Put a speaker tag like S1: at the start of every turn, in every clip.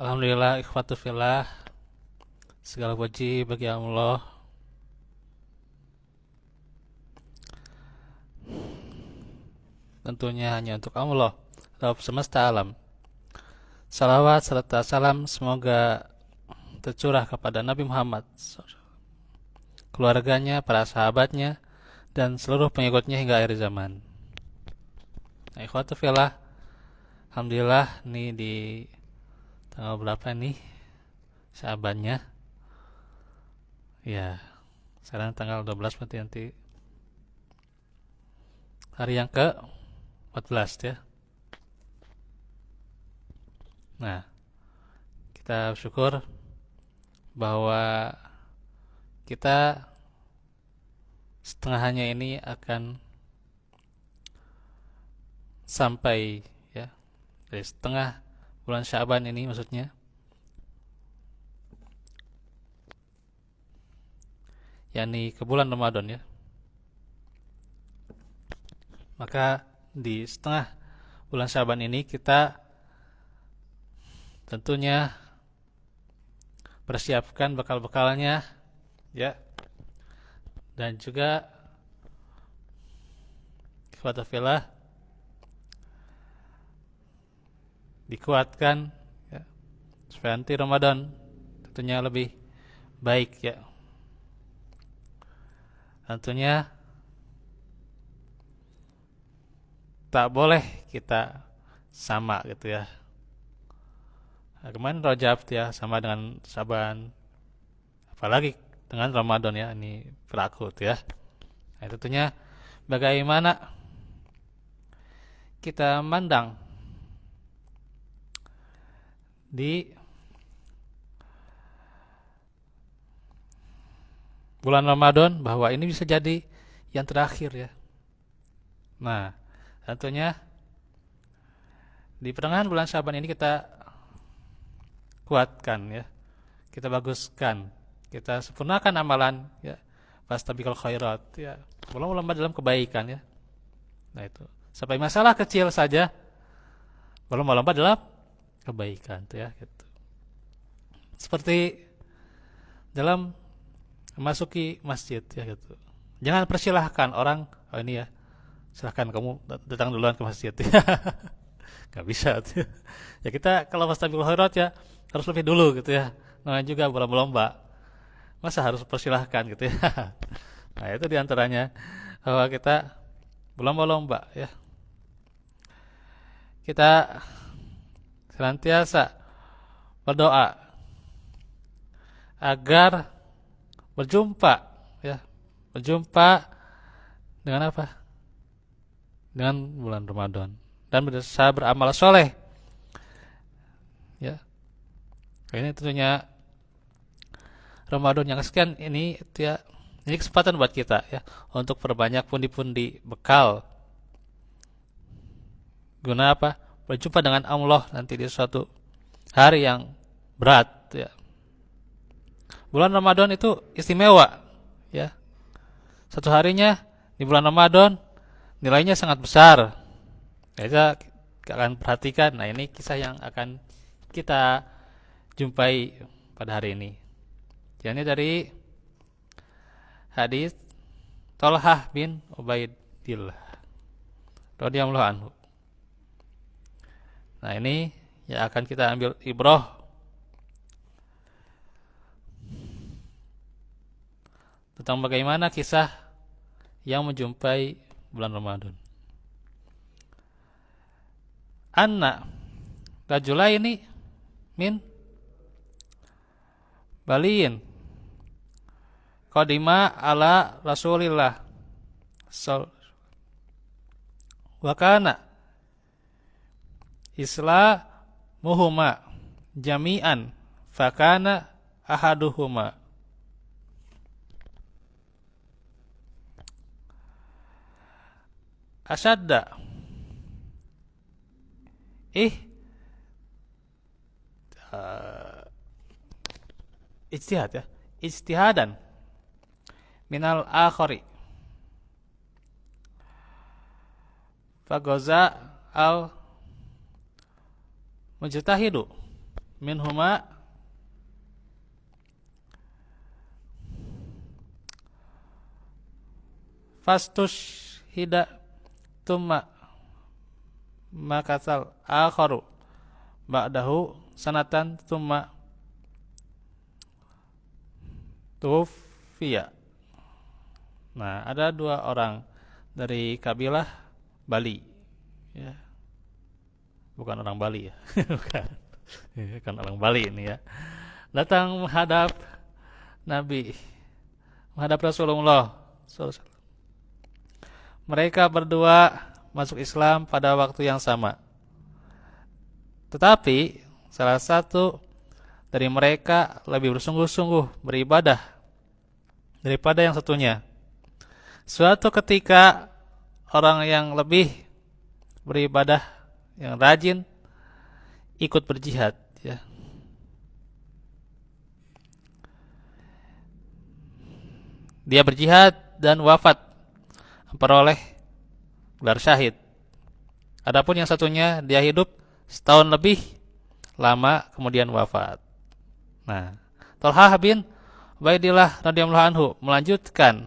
S1: Alhamdulillah ikhwatu fillah, segala puji bagi Allah. Tentunya hanya untuk Allah, Rabb semesta alam. Salawat serta salam semoga tercurah kepada Nabi Muhammad, keluarganya, para sahabatnya, dan seluruh pengikutnya hingga akhir zaman. Nah, ikhwatu fillah, Alhamdulillah nih di tanggal berapa nih Syabannya? Ya, sekarang tanggal 12, berarti nanti hari yang ke 14 ya. Nah, kita bersyukur bahwa kita setengahnya ini akan sampai ya, dari setengah bulan Syaban ini maksudnya, yakni ke bulan Ramadan ya. Maka di setengah bulan Syaban ini kita tentunya persiapkan bekal-bekalnya ya, dan juga ikhwatafillah dikuatkan ya, supaya nanti Ramadan tentunya lebih baik ya. Tentunya tak boleh kita sama gitu ya. Nah, kemarin Rajab ya sama dengan Saban, apalagi dengan Ramadan ya, ini berlaku tuh ya. Nah, tentunya bagaimana kita mandang di bulan Ramadan bahwa ini bisa jadi yang terakhir ya. Nah, tentunya di pertengahan bulan Syaban ini kita kuatkan ya, kita baguskan, kita sempurnakan amalan ya, fastabiqul khairat ya, berlomba-lomba dalam kebaikan ya. Nah itu, sampai masalah kecil saja berlomba-lomba dalam kebaikan tuh ya gitu. Seperti dalam memasuki masjid ya gitu. Jangan persilahkan orang, oh ini ya, silahkan kamu datang duluan ke masjid ya. Gak bisa tuh. Ya kita kalau fastabiqul khairat ya harus lebih dulu gitu ya. Namanya juga berlomba-lomba. Masa harus persilahkan gitu ya. Nah itu diantaranya bahwa kita berlomba-lomba ya. Kita senantiasa berdoa agar berjumpa ya, berjumpa dengan apa? Dengan bulan Ramadan dan berusaha beramal soleh ya. Ini tentunya Ramadan yang sekian ini ya, ini kesempatan buat kita ya untuk perbanyak pundi-pundi bekal guna apa? Berjumpa dengan Allah nanti di suatu hari yang berat ya. Bulan Ramadan itu istimewa ya. Satu harinya di bulan Ramadan nilainya sangat besar. Kita akan perhatikan. Nah, ini kisah yang akan kita jumpai pada hari ini. Jadi dari hadis Tolhah bin Ubaidillah radhiyallahu anhu. Nah, ini yang akan kita ambil ibrah tentang bagaimana kisah yang menjumpai bulan Ramadan. Anna rajulaini min baliin qadima ala Rasulillah wa kana islamuhuma jami'an fakana ahaduhuma asyadda ih uh, ijtihad ya, ijtihadan minal akhari fagoza al mujtahidu minhuma fastush hida tumma makasal akharu ba'dahu sanatan tumma tufiya. Nah, ada dua orang dari kabilah Bali, ya. Bukan orang Bali ya. Bukan. Bukan orang Bali ini ya. Datang menghadap Nabi, menghadap Rasulullah SAW. Mereka berdua masuk Islam pada waktu yang sama. Tetapi salah satu dari mereka lebih bersungguh-sungguh beribadah daripada yang satunya. Suatu ketika orang yang lebih beribadah, yang rajin, ikut berjihad, ya. Dia berjihad dan wafat, memperoleh gelar syahid. Adapun yang satunya dia hidup setahun lebih lama kemudian wafat. Nah, Thalhah bin Ubaidillah radhiyallahu anhu melanjutkan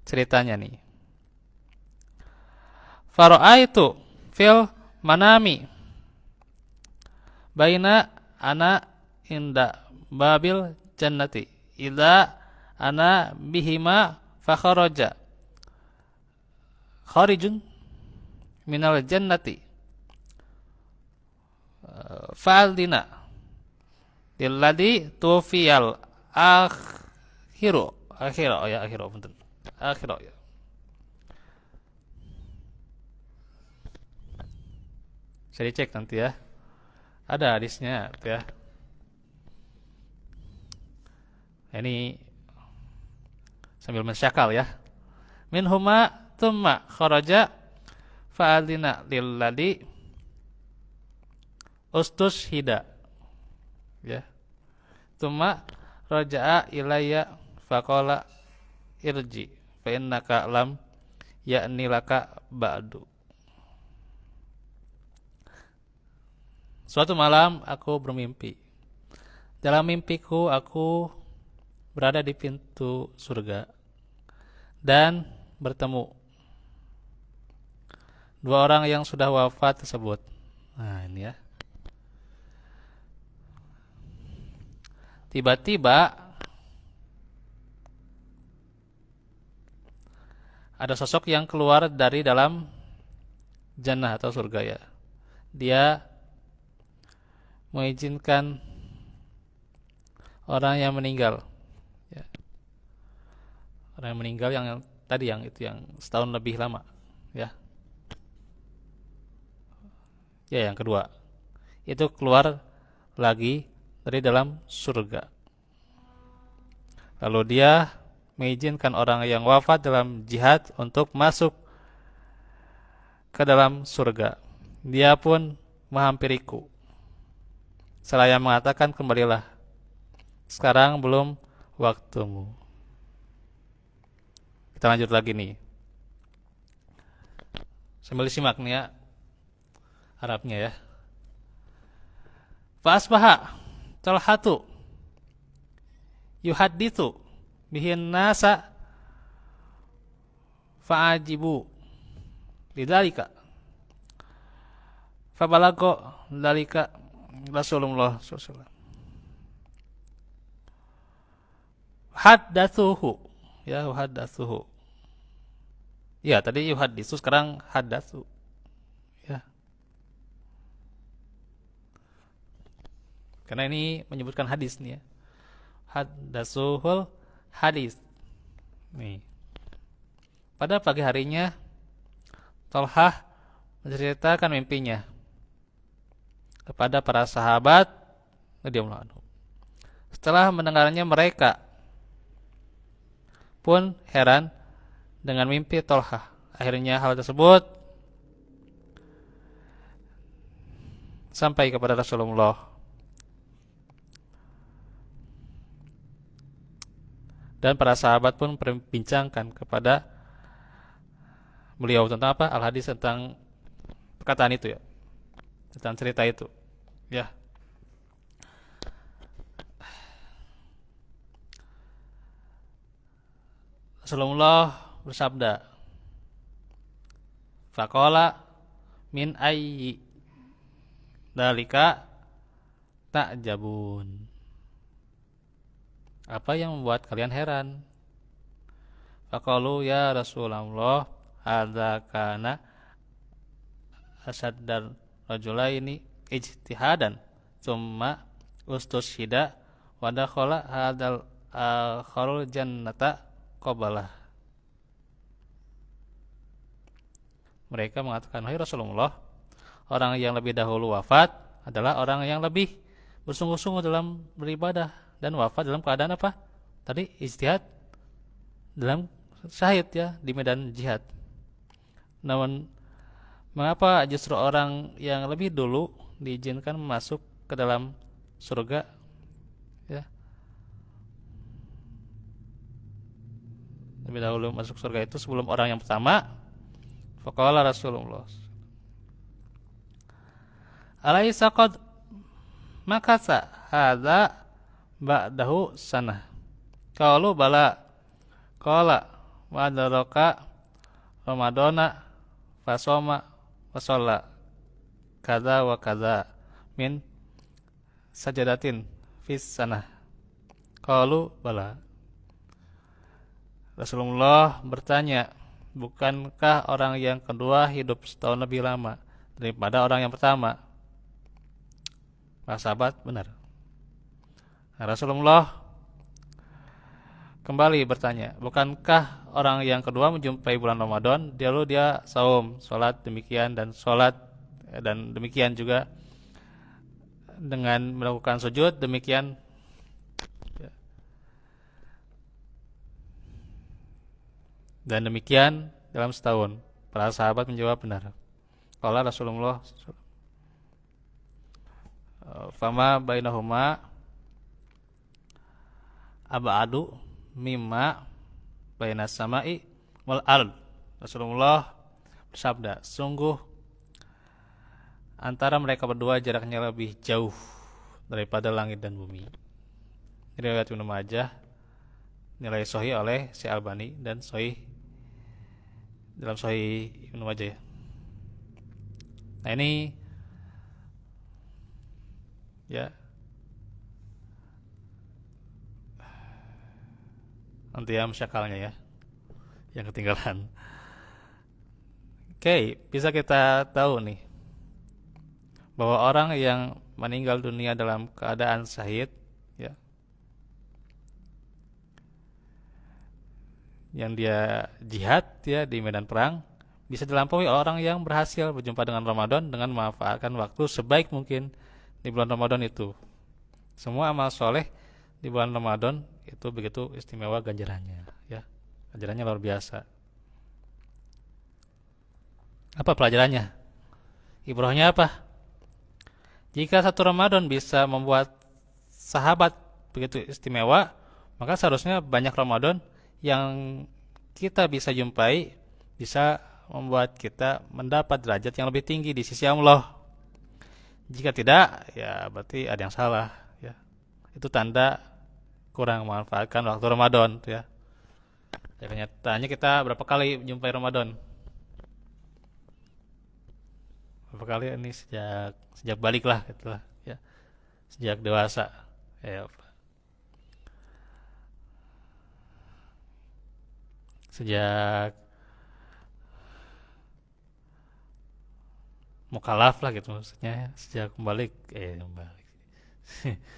S1: ceritanya nih. Fara'aitu fil manami baina ana inda babil jannati idza ana bihima fakharaja kharijun minal jannati fa'aldina lilladhi tuwfiyal akhiru punten akhiru ya. Bisa dicek nanti ya, ada hadisnya ya. Ini sambil mensyakal ya. Minhuma thumma kharaja fa'adina lilladhi ustus hida, ya. Thumma raja'a ilayya faqala irji fa innaka lam ya'ni laka ba'du. Suatu malam aku bermimpi. Dalam mimpiku aku berada di pintu surga dan bertemu dua orang yang sudah wafat tersebut. Nah, ini ya. Tiba-tiba ada sosok yang keluar dari dalam jannah atau surga ya. Dia mengizinkan orang yang meninggal, ya. Orang yang meninggal yang tadi yang itu yang setahun lebih lama, ya. Ya, yang kedua itu keluar lagi dari dalam surga. Lalu dia mengizinkan orang yang wafat dalam jihad untuk masuk ke dalam surga. Dia pun menghampiriku. Seraya mengatakan, kembalilah, sekarang belum waktumu. Kita lanjut lagi nih, sambil disimak nih ya Arabnya ya. Fa asbaha Thalhatu yuhadditsu bihin nasa fa'ajibu lidzalika fa balago dzalika Rasulullah SAW. Haddatsuhu, ya, haddatsuhu. Ya, tadi yuhadditsu, sekarang haddatsu, ya. Karena ini menyebutkan hadis nih ya. Haddatsuhul hadis. Nih. Pada pagi harinya Thalhah menceritakan mimpinya kepada para sahabat radhiyallahu anhu. Setelah mendengarnya, mereka pun heran dengan mimpi Thalhah. Akhirnya hal tersebut sampai kepada Rasulullah. Dan para sahabat pun membincangkan kepada beliau tentang apa? Al-hadis, tentang perkataan itu ya. Tentang cerita itu, ya. Rasulullah bersabda, faqala min ayyi dalika ta'jabun. Apa yang membuat kalian heran? Faqalu ya Rasulullah, hadza kana asaddar rajulaini ijtihadan tsumma ustushhida wa dakhala hadzal akharul jannata qablah. Mereka mengatakan, wahai Rasulullah, orang yang lebih dahulu wafat adalah orang yang lebih bersungguh-sungguh dalam beribadah dan wafat dalam keadaan apa? Tadi ijtihad dalam syahid ya di medan jihad. Namun mengapa justru orang yang lebih dulu diizinkan masuk ke dalam surga ya? Lebih dahulu masuk surga itu sebelum orang yang pertama. Faqala Rasulullah, alaisa qad makasa hadza ba'dahu sanah. Qalu bala. Qala wa adraka ramadana fasoma wasalla kadza wa kadza min sajadatin fis sanah. Qalu bala. Rasulullah bertanya, bukankah orang yang kedua hidup setahun lebih lama daripada orang yang pertama? Para sahabat benar. Nah, Rasulullah kembali bertanya, bukankah orang yang kedua menjumpai bulan Ramadan, lalu dia saum, sholat demikian dan demikian juga dengan melakukan sujud demikian. Dan demikian dalam setahun. Para sahabat menjawab benar. Qala Rasulullah, fama bainahuma abadu mimma bainas sama'i wal ard. Rasulullah bersabda, sungguh antara mereka berdua jaraknya lebih jauh daripada langit dan bumi. Riwayat Ibnu Majah, nilai sahih oleh Syekh Albani dan sahih dalam Sahih Ibnu Majah ya. Nah ini ya nanti ya syakalnya ya yang ketinggalan. Oke, bisa kita tahu nih bahwa orang yang meninggal dunia dalam keadaan syahid ya, yang dia jihad ya di medan perang, bisa dilampaui orang yang berhasil berjumpa dengan Ramadan dengan memanfaatkan waktu sebaik mungkin di bulan Ramadan itu. Semua amal soleh di bulan Ramadan itu begitu istimewa ganjarannya ya. Ganjarannya luar biasa. Apa pelajarannya? Ibrahnya apa? Jika satu Ramadan bisa membuat sahabat begitu istimewa, maka seharusnya banyak Ramadan yang kita bisa jumpai bisa membuat kita mendapat derajat yang lebih tinggi di sisi Allah. Jika tidak, ya berarti ada yang salah ya. Itu tanda kurang memanfaatkan waktu Ramadan ya. Kenyataannya kita berapa kali jumpai Ramadan? Berapa kali ini sejak balik lah gitulah ya. Sejak dewasa ya. Sejak mukalaf lah gitu maksudnya, sejak balik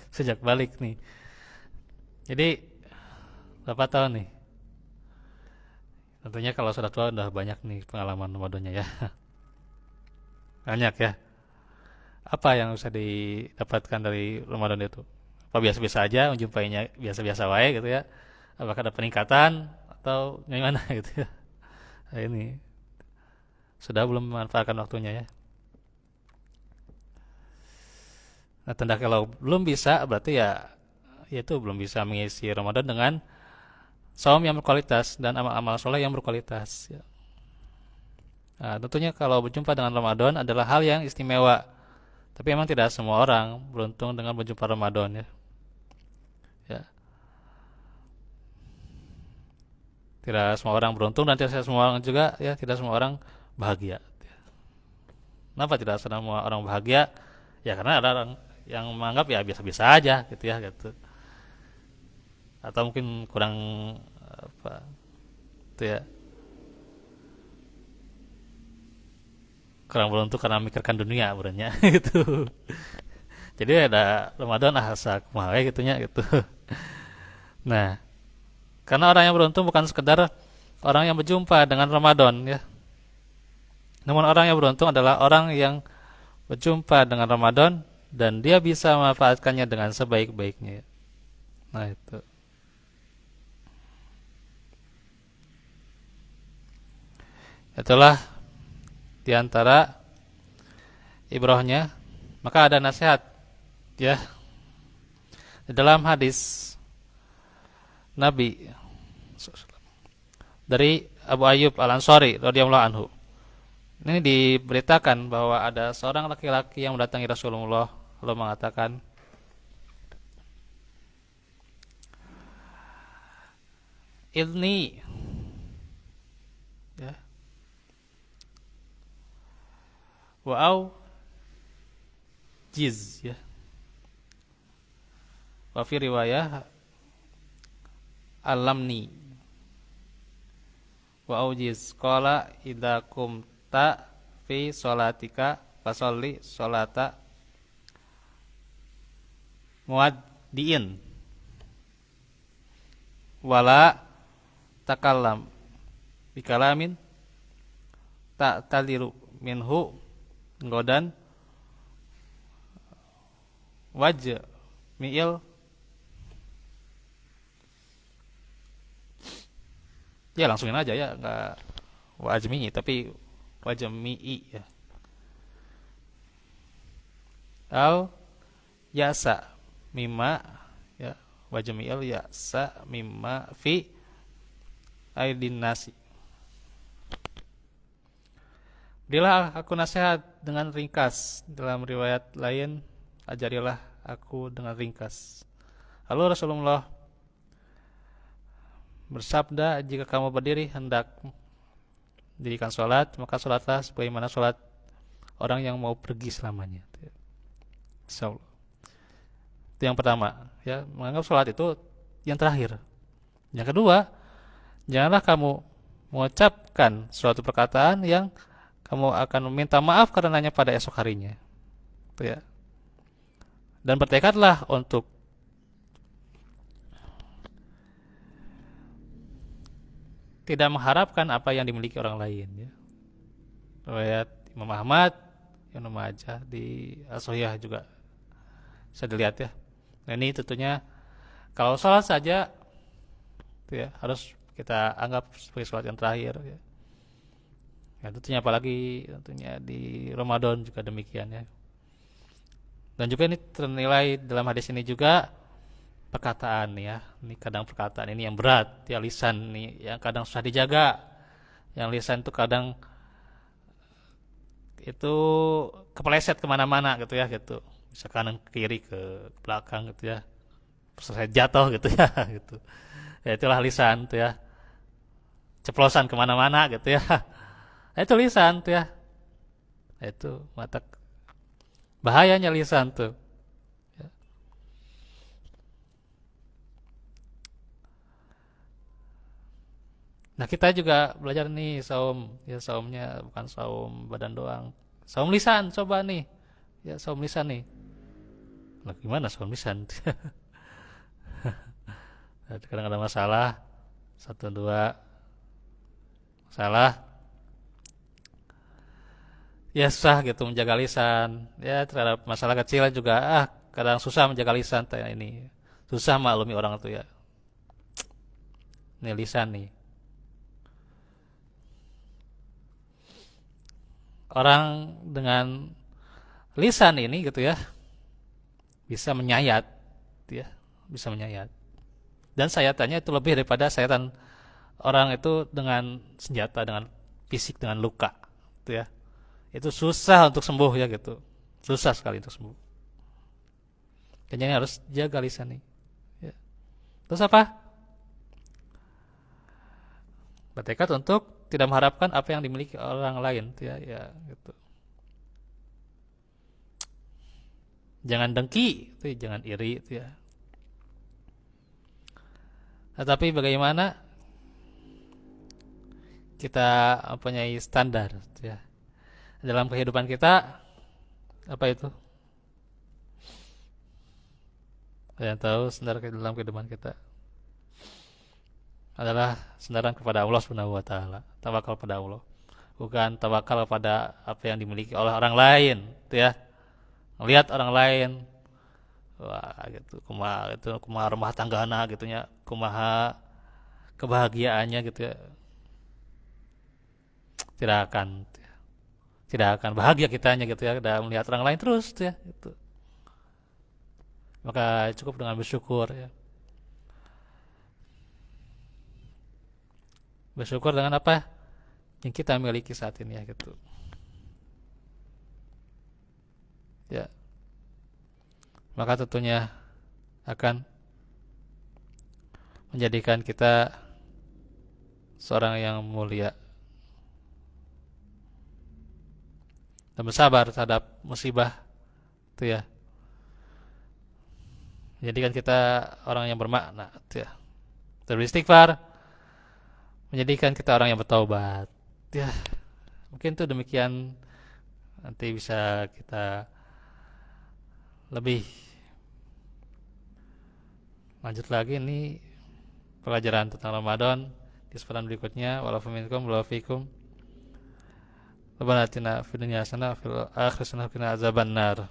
S1: sejak balik nih. Jadi berapa tahun nih? Tentunya kalau sudah tua udah banyak nih pengalaman Ramadannya ya. Banyak ya. Apa yang bisa didapatkan dari Ramadan itu? Apa biasa-biasa aja menjumpainya biasa-biasa wae gitu ya? Apakah ada peningkatan atau gimana gitu ya? Nah, ini sudah belum memanfaatkan waktunya ya. Nah, tanda kalau belum bisa berarti ya itu belum bisa mengisi Ramadan dengan saum yang berkualitas dan amal-amal soleh yang berkualitas ya. Nah, tentunya kalau berjumpa dengan Ramadan adalah hal yang istimewa. Tapi memang tidak semua orang beruntung dengan berjumpa Ramadan ya. Ya. Tidak semua orang beruntung dan tidak semua orang juga ya tidak semua orang bahagia. Kenapa tidak semua orang bahagia? Ya karena ada orang yang menganggap ya biasa-biasa aja gitu ya gitu. Atau mungkin kurang apa itu ya kurang beruntung karena memikirkan dunia sebenarnya gitu. Jadi ada Ramadan asa kumaha gitunya gitu. Nah, karena orang yang beruntung bukan sekedar orang yang berjumpa dengan Ramadan ya. Namun orang yang beruntung adalah orang yang berjumpa dengan Ramadan dan dia bisa memanfaatkannya dengan sebaik-baiknya. Nah, itu. Itulah diantara ibrahnya. Maka ada nasihat ya di dalam hadis Nabi dari Abu Ayyub Al-Ansari radhiyallahu anhu. Ini diberitakan bahwa ada seorang laki-laki yang mendatangi Rasulullah lalu mengatakan, "Idni ya wa au jiz ya." Wa fi riwayah alamni wa aujiz qala idza kumta fi sholatika fasolli sholata muaddiin wala takallam bikalamin tak taliru minhu godan wajh mi'il. Ya langsungin aja ya, nggak wajmi tapi wajmi ya. Al yasa mimma ya wajmi'il yasa mimma fi aidin nasi. Berilah aku nasihat dengan ringkas. Dalam riwayat lain, ajarilah aku dengan ringkas. Lalu Rasulullah bersabda, jika kamu berdiri hendak dirikan sholat, maka sholatlah sebagaimana sholat orang yang mau pergi selamanya. Insyaallah. Itu yang pertama, ya, menganggap sholat itu yang terakhir. Yang kedua, janganlah kamu mengucapkan suatu perkataan yang kamu akan meminta maaf karenanya pada esok harinya. Itu ya. Dan bertekadlah untuk tidak mengharapkan apa yang dimiliki orang lain ya. Riwayat Imam Ahmad, Ibnu Majah di As-Sahihah juga bisa dilihat ya. Nah, ini tentunya kalau sholat saja itu ya harus kita anggap sebagai sholat yang terakhir ya. Ya tentunya apalagi tentunya di Ramadan juga demikian ya. Dan juga ini ternilai dalam hadis ini juga perkataan ya. Ini kadang perkataan ini yang berat, ya lisan nih yang kadang susah dijaga. Yang lisan itu kadang itu kepeleset kemana-mana gitu ya gitu. Bisa kanan ke kiri ke belakang gitu ya. Selesai jatuh gitu ya gitu. Ya itulah lisan tuh ya. Ceplosan kemana-mana gitu ya. Nah, itu lisan tuh ya. Itu mata bahayanya lisan tuh. Nah kita juga belajar nih saum, ya saumnya bukan saum badan doang, saum lisan coba nih, ya saum lisan nih. Nah gimana saum lisan? Kadang ada masalah, satu dua masalah, ya susah gitu menjaga lisan. Ya terhadap masalah kecil juga kadang susah menjaga lisan kayak ini, susah maklumi orang itu ya. Ini lisan nih. Orang dengan lisan ini gitu ya bisa menyayat ya, bisa menyayat. Dan sayatannya itu lebih daripada sayatan orang itu dengan senjata, dengan fisik, dengan luka gitu ya. Itu susah untuk sembuh ya gitu. Susah sekali untuk sembuh. Dan jadi harus jaga lisan nih. Ya. Terus apa? bertekad untuk tidak mengharapkan apa yang dimiliki orang lain, ya, ya gitu. Jangan dengki, itu, jangan iri, itu ya. Nah, tapi bagaimana kita mempunyai standar, ya, dalam kehidupan kita, apa itu? Ada yang tahu standar dalam kehidupan kita adalah sandaran kepada Allah Subhanahu wa taala. Tawakal pada Allah. Bukan tawakal pada apa yang dimiliki oleh orang lain, gitu ya. Melihat orang lain, wah gitu, kumaha rumah tanggana gitunya, kumaha kebahagiaannya gitu ya. Tidak akan tidak akan bahagia kitanya gitu ya, udah melihat orang lain terus gitu ya, gitu. Maka cukup dengan bersyukur ya. Bersyukur dengan apa yang kita miliki saat ini ya gitu. Ya, maka tentunya akan menjadikan kita seorang yang mulia dan bersabar terhadap musibah itu ya. Menjadikan kita orang yang bermakna itu ya. Beristighfar menjadikan kita orang yang bertaubat. Ya, mungkin itu demikian, nanti bisa kita lebih lanjut lagi ini pelajaran tentang Ramadan di kesempatan berikutnya. Walafuminkum walafikum. Rabbana atina fid dunya hasanah wa fil akhirati hasanah wa qina adzabannar.